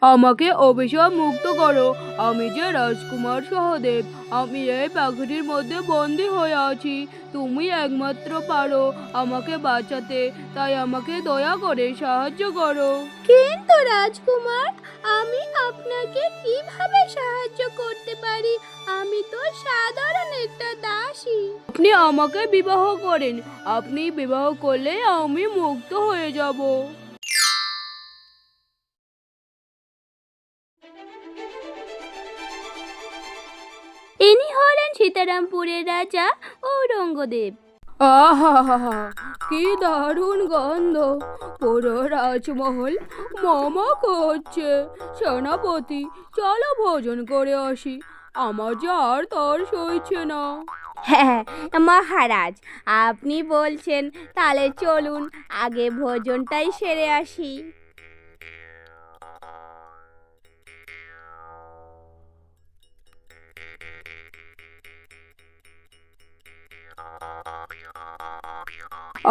আমাকে অভিশাপ মুক্ত করো। আমি যে রাজকুমার সহদেব, আমি এই পাখিটির মধ্যে বন্দি হয়ে আছি। তুমি একমাত্র পারো আমাকে বাঁচাতে, তাই আমাকে দয়া করে সাহায্য করো। কিন্তু রাজকুমার, আমি আপনাকে কিভাবে সাহায্য করতে পারি? আমি তো সাধারণ একটা দাসী। আপনি আমাকে বিবাহ করেন। আপনি বিবাহ করলে আমি মুক্ত হয়ে যাব। ইনি হলেন সীতারামপুরের রাজা ঔরঙ্গজেব। আহা, কি দারুণ গন্ধ! পুরো রাজমহল মোমো করছে। সেনাপতি, চলো ভোজন করে আসি। আমার যে আর তর সইছে না। হ্যাঁ মহারাজ, আপনি বলছেন, তাহলে চলুন আগে ভোজনটাই সেরে আসি।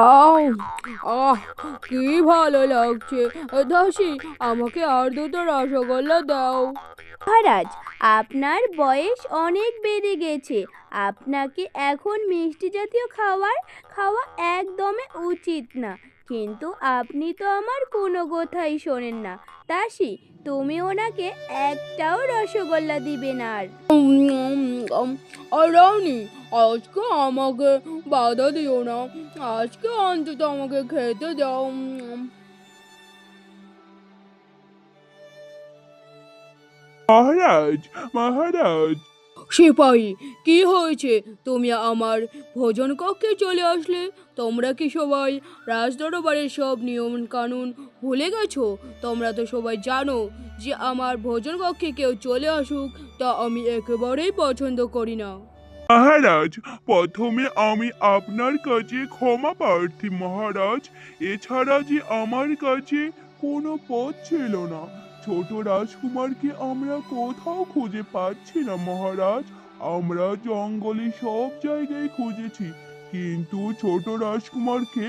আহ আহ কি ভালো লাগছে। দাসী, আমাকে আর দুটো রসগোল্লা দাও। মহারাজ, আপনার বয়স অনেক বেড়ে গেছে। আপনাকে এখন মিষ্টি জাতীয় খাওয়া একদমই উচিত না। কিন্তু আপনি তো আমার কোনো কথাই শোনেন না। দাসী, তুমি ওনাকে একটাও রসগোল্লা দিবে না আর। আর রানী, আজকে আমাকে বাধা দিও না। আজকে অন্তত আমাকে খেতে দাও। মহারাজ, মহারাজ, সিপাহী, কি হয়েছে? তুমি আমার ভোজন কক্ষে চলে আসলে। তোমরা কি সবাই রাজদরবারের সব নিয়ম কানুন ভুলে গেছো? তোমরা তো সবাই জানো যে আমার ভোজন কক্ষে কেউ চলে আসুক তা আমি একেবারেই পছন্দ করি না। মহারাজ, প্রথমে আমি আপনার কাছে ক্ষমা প্রার্থী মহারাজ। এছাড়া যে আমার কাছে কোনো পথ ছিল না। ছোট রাজকুমারকে আমরা কোথাও খুঁজে পাচ্ছি না মহারাজ। আমরা জঙ্গলে সব জায়গায় খুঁজেছি, কিন্তু ছোট রাজকুমারকে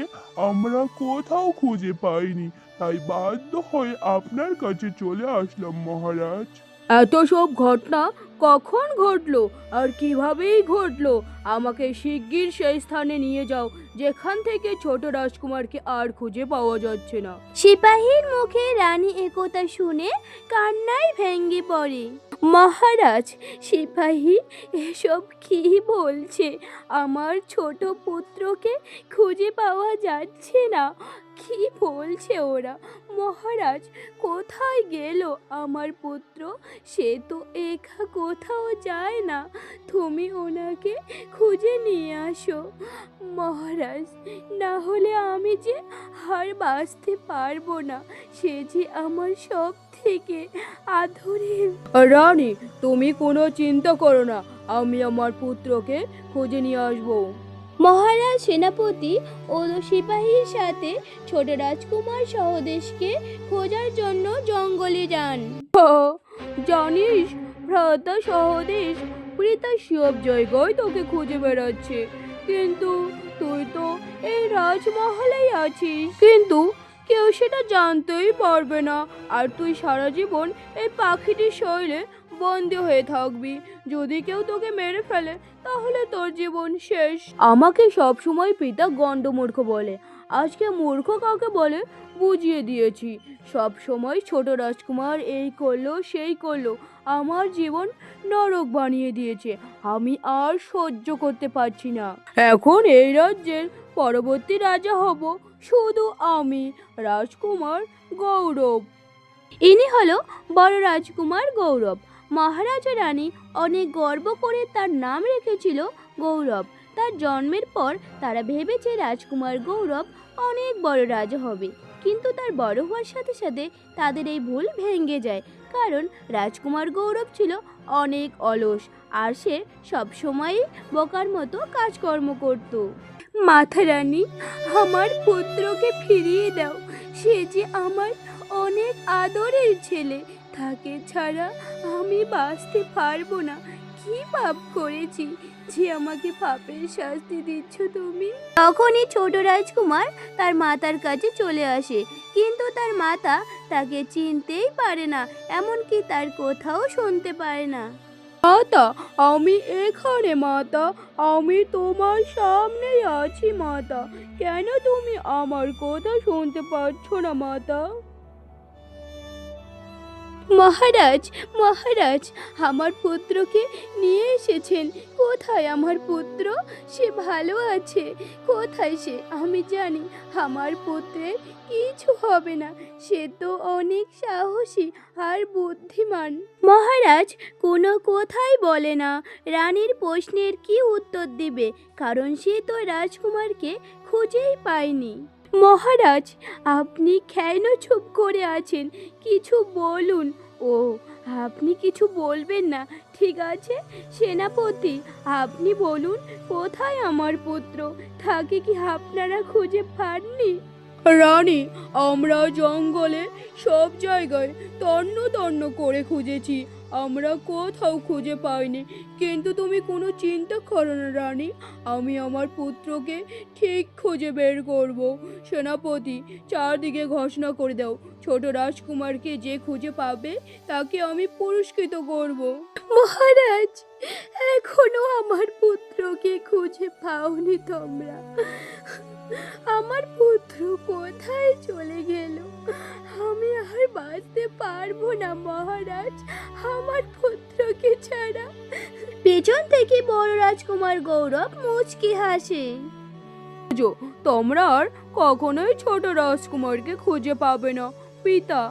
আমরা কোথাও খুঁজে পাইনি। তাই বাধ্য হয়ে আপনার কাছে চলে আসলাম মহারাজ। এত সব ঘটনা কখন ঘটলো আর কিভাবেই ঘটলো? আমাকে শিগগির সেই স্থানে নিয়ে যাও যেখান থেকে ছোট রাজকুমারকে আর খুঁজে পাওয়া যাচ্ছে না। সিপাহীর মুখে রানী একথা শুনে কান্নায় ভেঙে পড়ে। মহারাজ, সিপাহী এসব কি বলছে? আমার ছোট পুত্রকে খুঁজে পাওয়া যাচ্ছে না। কি বলছে ওরা? মহারাজ, কোথায় গেল আমার পুত্র? সে তো একা কোথাও যায় না। তুমি ওনাকে খুঁজে নিয়ে আসো মহারাজ, না হলে আমি যে আর বাঁচতে পারবো না। সে যে আমার সব থেকে আদরের। রানী, তুমি কোনো চিন্তা করো না, আমি আমার পুত্রকে খুঁজে নিয়ে আসবো। মহারাজ সেনাপতি ও সিপাহীর সাথে ছোট রাজকুমার সহদেশকে খোঁজার জন্য জঙ্গলে যান। জানিস, ভ্রাতা সহদেশ প্রীতা সব জায়গায় তোকে খুঁজে বেড়াচ্ছে, কিন্তু তুই তো এই রাজমহলেই আছিস। কিন্তু কেউ সেটা জানতেই পারবে না, আর তুই সারা জীবন এই পাখিটির শৈলে বন্দি হয়ে থাকবি। যদি কেউ তোকে মেরে ফেলে তাহলে তোর জীবন শেষ। আমাকে সব সময় পিতা গণ্ডমূর্খ বলে। আজকে মূর্খ কাকে বলে বুঝিয়ে দিয়েছি। সব সময় ছোট রাজকুমার এই করলো সেই করলো, আমার জীবন নরক বানিয়ে দিয়েছে। আমি আর সহ্য করতে পারছি না। এখন এই রাজ্যের পরবর্তী রাজা হব শুধু আমি, রাজকুমার গৌরব। ইনি হলো বড় রাজকুমার গৌরব। মহারাজা রানী অনেক গর্ব করে তার নাম রেখেছিল গৌরব। তার জন্মের পর তারা ভেবেছে রাজকুমার গৌরব অনেক বড় রাজা হবে। কিন্তু তার বড় হওয়ার সাথে সাথে তাদের এই ভুল ভেঙে যায়, কারণ রাজকুমার গৌরব ছিল অনেক অলস, আর সে সবসময়ই বোকার মতো কাজকর্ম করত। মাথা রানী, আমার পুত্রকে ফিরিয়ে দাও। সে যে আমার অনেক আদরের ছেলে। তাকে ছাড়া আমি বাঁচতে পারবো না। কি পাপ করেছি যে আমাকে পাপের শাস্তি দিচ্ছ তুমি? তখনই ছোট রাজকুমার তার মাতার কাছে চলে আসে, কিন্তু তার মাতা তাকে চিনতেই পারে না, এমনকি তার কোথাও শুনতে পারে না। মাতা, আমি এখানে মাতা, আমি তোমার সামনেই আছি মাতা। কেন তুমি আমার কথা শুনতে পাচ্ছ না মাতা? মহারাজ, মহারাজ, আমার পুত্রকে নিয়ে এসেছেন। কোথায় আমার পুত্র? সে ভালো আছে। কোথায় সে? আমি জানি আমার পুত্রের কিছু হবে না। সে তো অনেক সাহসী আর বুদ্ধিমান। মহারাজ কোনো কথাই বলে না। রানীর প্রশ্নের কি উত্তর দিবে, কারণ সে তো রাজকুমারকে খুঁজেই পায়নি। মহারাজ, আপনি কেন চুপ করে আছেন? কিছু বলুন। ও, আপনি কিছু বলবেন না? ঠিক আছে সেনাপতি, আপনি বলুন, কোথায় আমার পুত্র? তাকে কি আপনারা খুঁজে পাননি? রানী, আমরা জঙ্গলে সব জায়গায় তন্ন তন্ন করে খুঁজেছি, আমরা কোথাও খুঁজে পাইনি। কিন্তু তুমি কোনো চিন্তা করো না রানী, আমি আমার পুত্রকে ঠিক খুঁজে বের করব। সেনাপতি, চারদিকে ঘোষণা করে দাও, ছোট রাজকুমারকে যে খুঁজে পাবে তাকে আমি পুরস্কৃত করব। মহারাজ, এখনো আমার পুত্রকে খুঁজে পাওনি তোমরা? আমার পুত্র কোথায় চলে গেল? আমি আর বাঁচতে পারবো না মহারাজ, আমার পুত্রকে ছাড়া। পেছন থেকে বড় রাজকুমার গৌরব মুচকি হাসে। তোমরা আর কখনোই ছোট রাজকুমারকে খুঁজে পাবে না পিতা।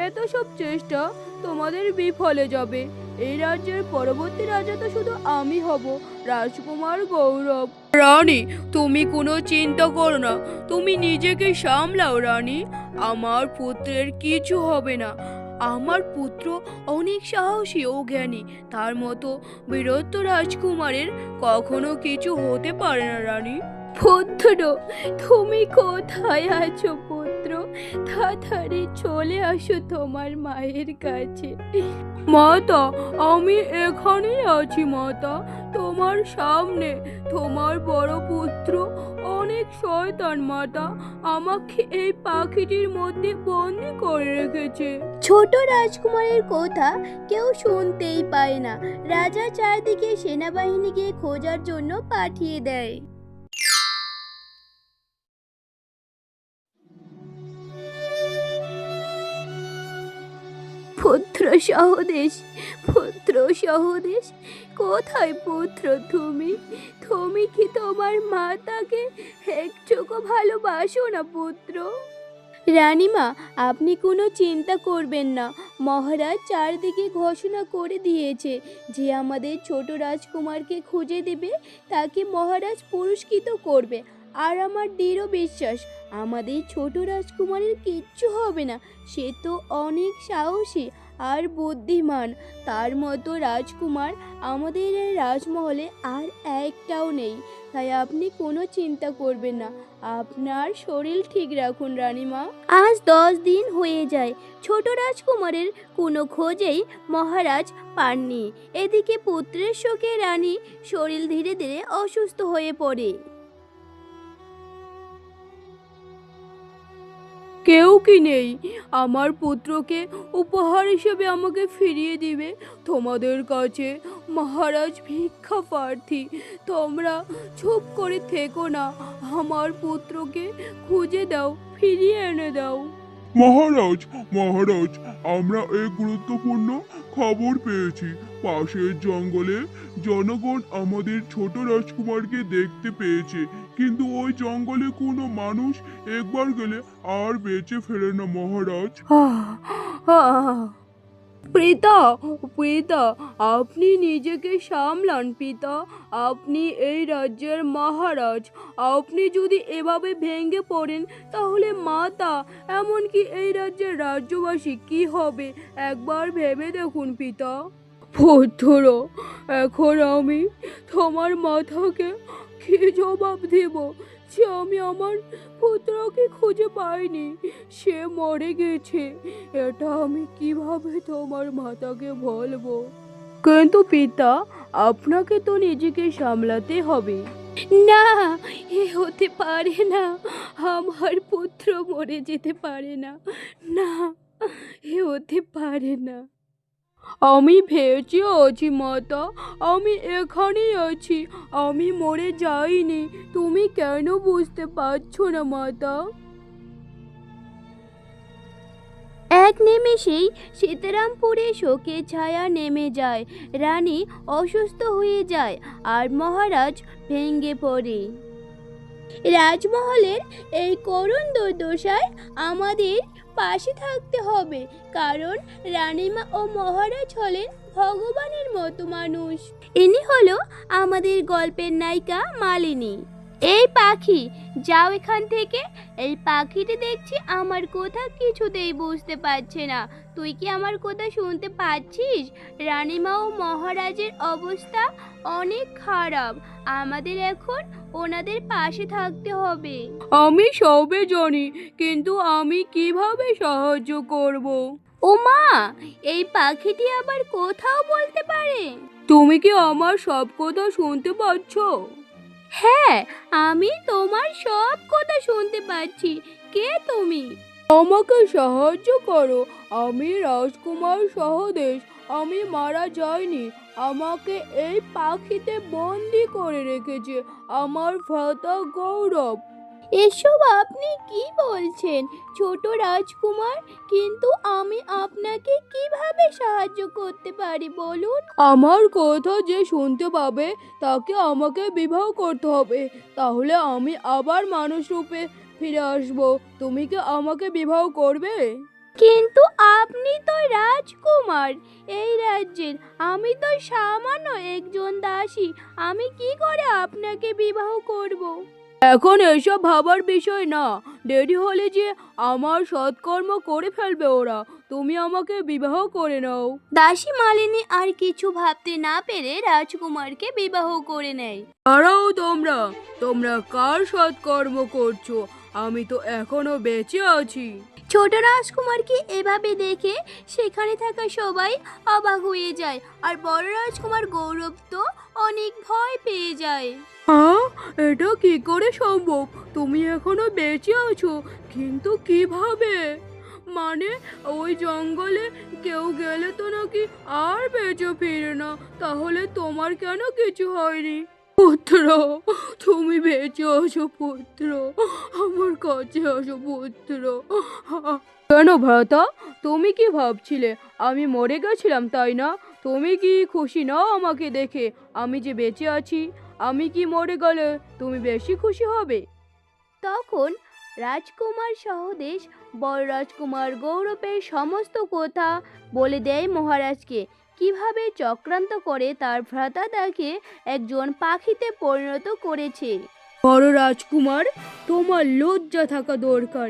এত সব চেষ্টা তোমাদের বিফলে যাবে। এই রাজ্যের পরবর্তী রাজা তো শুধু আমি হব, রাজকুমার গৌরব। রানী, তুমি কোনো চিন্তা করো না, তুমি নিজেকে সামলাও রানী। আমার পুত্রের কিছু হবে না। আমার পুত্র অনেক সাহসী ও জ্ঞানী, তার মতো বীরত্ব রাজকুমারের কখনো কিছু হতে পারে না রানী। পুত্র, তুমি কোথায় আছো পুত্র? তাড়াতাড়ি চলে আসো তোমার মায়ের কাছে। মাতা, আমি এখানেই আছি মাতা, তোমার সামনে। তোমার বড় পুত্র অনেক শয়তান মাতা, আমাকে এই পাখিটির মধ্যে বন্দি করে রেখেছে। ছোট রাজকুমারের কথা কেউ শুনতেই পায় না। রাজা চারদিকে সেনাবাহিনীকে খোঁজার জন্য পাঠিয়ে দেয়। পুত্র সহদেশ, পুত্র সহদেশ, কোথায় পুত্র তুমি? তুমি কি তোমার মাতাকে একটুকু ভালোবাসো না পুত্র? রানীমা, আপনি কোনো চিন্তা করবেন না। মহারাজ চারদিকে ঘোষণা করে দিয়েছে যে আমাদের ছোট রাজকুমারকে খুঁজে দেবে, তাকে মহারাজ পুরস্কৃত করবে। আর আমার দৃঢ় বিশ্বাস আমাদের ছোট রাজকুমারের কিচ্ছু হবে না। সে তো অনেক সাহসী আর বুদ্ধিমান। তার মতো রাজকুমার আমাদের এই রাজমহলে আর একটাও নেই। তাই আপনি কোনো চিন্তা করবেন না। আপনার শরীর ঠিক রাখুন রানীমা। আজ 10 দিন হয়ে যায়, ছোট রাজকুমারের কোনো খোঁজেই মহারাজ পাননি। এদিকে পুত্রের শোকে রানী শরীর ধীরে ধীরে অসুস্থ হয়ে পড়ে। কেউ কি নেই আমার পুত্রকে উপহার হিসেবে আমাকে ফিরিয়ে দিবে? তোমাদের কাছে মহারাজ ভিক্ষা প্রার্থী, তোমরা চুপ করে থেকো না, আমার পুত্রকে খুঁজে দাও, ফিরিয়ে এনে দাও। মহারাজ, মহারাজ, আমরা এক গুরুত্বপূর্ণ খবর পেয়েছি। পাশের জঙ্গলে জনগণ আমাদের ছোট রাজকুমারকে দেখতে পেয়েছে, কিন্তু ওই জঙ্গলে কোনো মানুষ একবার গেলে আর বেঁচে ফেরে না মহারাজ। পিতা, পিতা, আপনি নিজেকে সামলান পিতা, আপনি এই রাজ্যের মহারাজ। আপনি যদি এভাবে ভেঙে পড়েন তাহলে মাতা, এমনকি এই রাজ্যের রাজ্যবাসী কি হবে একবার ভেবে দেখুন পিতা। পুত্র, এখন আমি তোমার মাথাকে কি জবাব দেব যে আমি আমার পুত্রকে খুঁজে পাইনি, সে মরে গেছে? এটা আমি কিভাবে তোমার মাতাকে বলবো? কিন্তু পিতা, আপনাকে তো নিজেকে সামলাতে হবে। না, এ হতে পারে না। আমার পুত্র মরে যেতে পারে না। না, এ হতে পারে না। আমি ভেবেছি আছি মাতা, আমি এখানেই আছি, আমি মরে যাইনি। তুমি কেন বুঝতে পারছো না মাতা? এক নিমেষেই সীতারামপুরে শোকের ছায়া নেমে যায়। রানী অসুস্থ হয়ে যায় আর মহারাজ ভেঙে পড়ে। রাজমহলের এই করুণ দুর্দশায় আমাদের পাশে থাকতে হবে, কারণ রানীমা ও মহারাজ হলেন ভগবানের মতো মানুষ। ইনি হলো আমাদের গল্পের নায়িকা মালিনী। এই পাখি, যাও এখান থেকে। এই পাখিটি দেখছি আমার কথা কিছুতেই বুঝতে পারছে না। তুই কি আমার কথা শুনতে পাচ্ছিস? রানীমা ও মহারাজের অবস্থা অনেক খারাপ। আমাদের এখন ওনাদের পাশে থাকতে হবে। আমি সবে জানি, কিন্তু আমি কিভাবে সাহায্য করব? ও মা, এই পাখিটি আবার কোথাও বলতে পারে? তুমি কি আমার সব কথা শুনতে পাচ্ছ? হ্যাঁ, আমি তোমার সব কথা শুনতে পাচ্ছি। কে তুমি? আমাকে সাহায্য করো। আমি রাজকুমার সহদেশ। আমি মারা যাইনি। আমাকে এই পাখিতে বন্দি করে রেখেছে আমার ভ্রাতা গৌরব। এসব আপনি কি বলছেন ছোট রাজকুমার? কিন্তু আমি আপনাকে কিভাবে সাহায্য করতে পারি বলুন? আমার কথা যে শুনতে পাবে তাকে আমাকে বিবাহ করতে হবে, তাহলে আমি আবার মানুষ রূপে ফিরে আসব। তুমি কি আমাকে বিবাহ করবে? কিন্তু আপনি তো রাজকুমার এই রাজ্যের, আমি তো সামান্য একজন দাসী। আমি কি করে আপনাকে বিবাহ করব? এখন এসব ভাবার বিষয় না। দেরি হলে যে আমার সৎকর্ম করে ফেলবে ওরা। তুমি আমাকে বিবাহ করে নাও। দাসী মালিনী আর কিছু ভাবতে না পেরে রাজকুমারকে বিবাহ করে নেয়। দাঁড়াও তোমরা, তোমরা কার সৎকর্ম করছো? আমি তো এখনো বেঁচে আছি। ছোট রাজকুমারকে এভাবে দেখে সেখানে থাকা সবাই অবাক হয়ে যায়, আর বড় রাজকুমার গৌরব তো অনেক ভয় পেয়ে যায়। হ্যাঁ, এটা কি করে সম্ভব? তুমি এখনো বেঁচে আছো, কিন্তু কিভাবে? মানে ওই জঙ্গলে কেউ গেলে তো নাকি আর বেঁচে ফিরে না। তাহলে তোমার কেন কিছু হয়নি? পুত্র, তুমি বেঁচে আছো পুত্র, আমার কাছে আসো পুত্র। কেন ভ্রাতা, তুমি কি ভাবছিলে আমি মরে গেছিলাম, তাই না? তুমি কি খুশি নাও আমাকে দেখে? আমি যে বেঁচে আছি। আমি কি মরে গেলে তুমি বেশি খুশি হবে? তখন রাজকুমার সহদেশ বড় রাজকুমার গৌরবের সমস্ত কথা বলে দেয় মহারাজকে, কিভাবে চক্রান্ত করে তার ভ্রাতা তাকে একজন পাখিতে পরিণত করেছে। বড় রাজকুমার, তোমার লজ্জা থাকা দরকার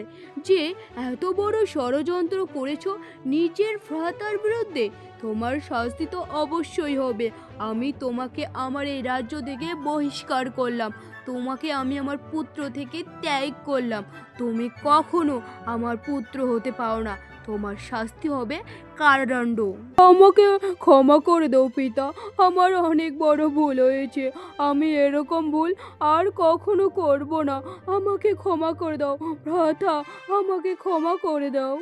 যে এত বড় ষড়যন্ত্র করেছো নিজের ভ্রাতার বিরুদ্ধে। তোমার শাস্তি তো অবশ্যই হবে। আমি তোমাকে আমার এই রাজ্য থেকে বহিষ্কার করলাম। তোমাকে আমি আমার পুত্র থেকে ত্যাগ করলাম। তুমি কখনো আমার পুত্র হতে পারো না। তোমার শাস্তি হবে কারাদণ্ড। আমাকে ক্ষমা করে দাও পিতা, আমার অনেক বড় ভুল হয়েছে। আমি এরকম ভুল আর কখনো করব না। আমাকে ক্ষমা করে দাও ভ্রাতা, আমাকে ক্ষমা করে দাও।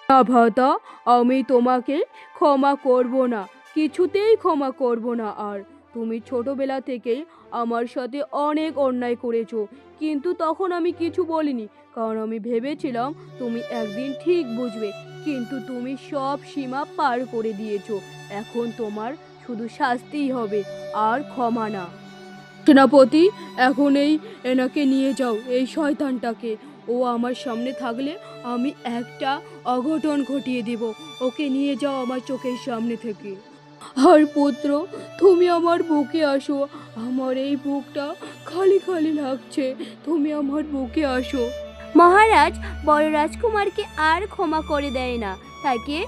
না ভ্রাতা, আমি তোমাকে ক্ষমা করব না, কিছুতেই ক্ষমা করব না। আর তুমি ছোটবেলা থেকেই আমার সাথে অনেক অন্যায় করেছো, কিন্তু তখন আমি কিছু বলিনি, কারণ আমি ভেবেছিলাম তুমি একদিন ঠিক বুঝবে। কিন্তু তুমি সব সীমা পার করে দিয়েছো। এখন তোমার শুধু শাস্তিই হবে, আর ক্ষমা না। সেনাপতি, এখন এনাকে নিয়ে যাও, এই শয়তানটাকে। ও আমার সামনে থাকলে আমি একটা অঘটন ঘটিয়ে দেব। ওকে নিয়ে যাও আমার চোখের সামনে থেকে। আর পুত্র, তুমি আমার বুকে আসো। আমার এই বুকটা খালি খালি লাগছে, তুমি আমার বুকে আসো। মহারাজ বড় রাজকুমারকে আর ক্ষমা করে দেয় না, তাকে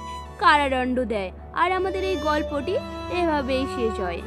কারাদণ্ড দেয়। আর আমাদের এই গল্পটি এভাবেই শেষ হয়।